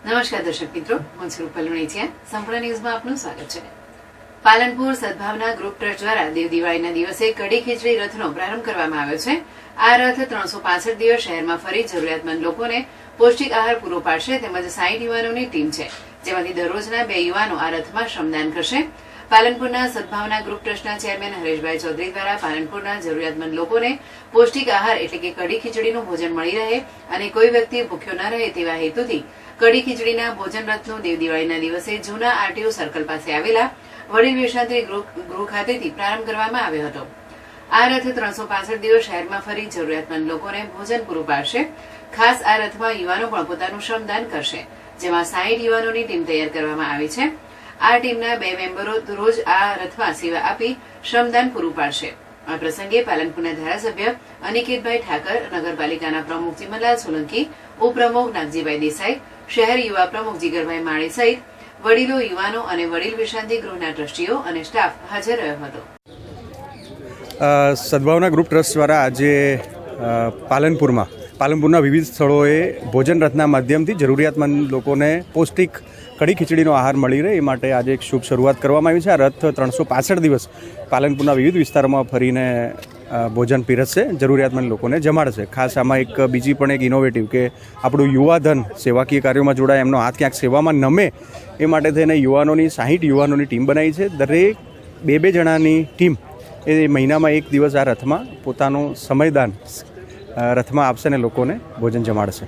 નમસ્કાર દર્શક મિત્રો, હું છું પલ્લુણીચિયા. સંપૂર્ણ ન્યૂઝમાં આપનું સ્વાગત છે. પાલનપુર સદભાવના ગ્રુપ ટ્રસ્ટ દ્વારા દેવ દિવાળીના દિવસે કડી ખીચડી રથનો પ્રારંભ કરવામાં આવ્યો છે. આ રથ 365 દિવસ શહેરમાં ફરી જરૂરિયાતમંદ લોકોને પૌષ્ટિક આહાર પૂરો પાડશે. તેમજ 60 યુવાનોની ટીમ છે, જેમાંથી દરરોજના 2 યુવાનો આ રથમાં શ્રમદાન કરશે. પાલનપુરના સદભાવના ગ્રુપ ટ્રસ્ટના ચેરમેન હરેશભાઈ ચૌધરી દ્વારા પાલનપુરના જરૂરિયાતમંદ લોકોને પૌષ્ટિક આહાર એટલે કે કડી ખીચડીનું ભોજન મળી રહે અને કોઈ વ્યક્તિ ભૂખ્યો ન રહે તેવા હેતુથી કડી ખીચડીના ભોજન રથનું દેવ દિવાળીના દિવસે જૂના આરટીઓ સર્કલ પાસે આવેલા વડીલ વિશ્રાંતિ ગૃહ ખાતેથી પ્રારંભ કરવામાં આવ્યો હતો. આ રથ 365 દિવસ શહેરમાં ફરી જરૂરિયાતમંદ લોકોને ભોજન પૂરું પાડશે. ખાસ આ રથમાં યુવાનો પણ પોતાનું શ્રમદાન કરશે, જેમાં 60 યુવાનોની ટીમ તૈયાર કરવામાં આવી છે. આ ટીમના 2 મેમ્બરો રોજ આ રથમાં સેવા આપી શ્રમદાન પૂરું પાડશે. આ પ્રસંગે પાલનપુરના ધારાસભ્ય અનિકેતભાઈ ઠાકર, નગરપાલિકાના પ્રમુખ ચિમનલાલ સોલંકી, ઉપપ્રમુખ નાગજીભાઈ દેસાઈ, શહેર યુવા પ્રમુખ જીગરભાઈ માળી સહિત વડીલો, યુવાનો અને વડીલ વિશ્રાંતિ ગૃહના ટ્રસ્ટીઓ અને સ્ટાફ હાજર રહ્યો હતો. સદભાવના ગ્રુપ ટ્રસ્ટ દ્વારા આજે પાલનપુરના વિવિધ સ્થળોએ ભોજન રથના માધ્યમથી જરૂરિયાતમંદ લોકોને પૌષ્ટિક કડી ખીચડીનો આહાર મળી રહે એ માટે આજે એક શુભ શરૂઆત કરવામાં આવી છે. આ રથ 365 દિવસ પાલનપુરના વિવિધ વિસ્તારોમાં ફરીને ભોજન પીરસશે, જરૂરિયાતમંદ લોકોને જમાડશે. ખાસ આમાં એક બીજી પણ એક ઇનોવેટિવ કે આપણું યુવાધન સેવાકીય કાર્યોમાં જોડાય, એમનો હાથ ક્યાંક સેવામાં નમે એ માટે થઈને 60 યુવાનોની ટીમ બનાવી છે. દરેક 2 જણાની ટીમ એ મહિનામાં એક દિવસ આ રથમાં પોતાનું સમયદાન રથમાં આપશે અને લોકોને ભોજન જમાડશે.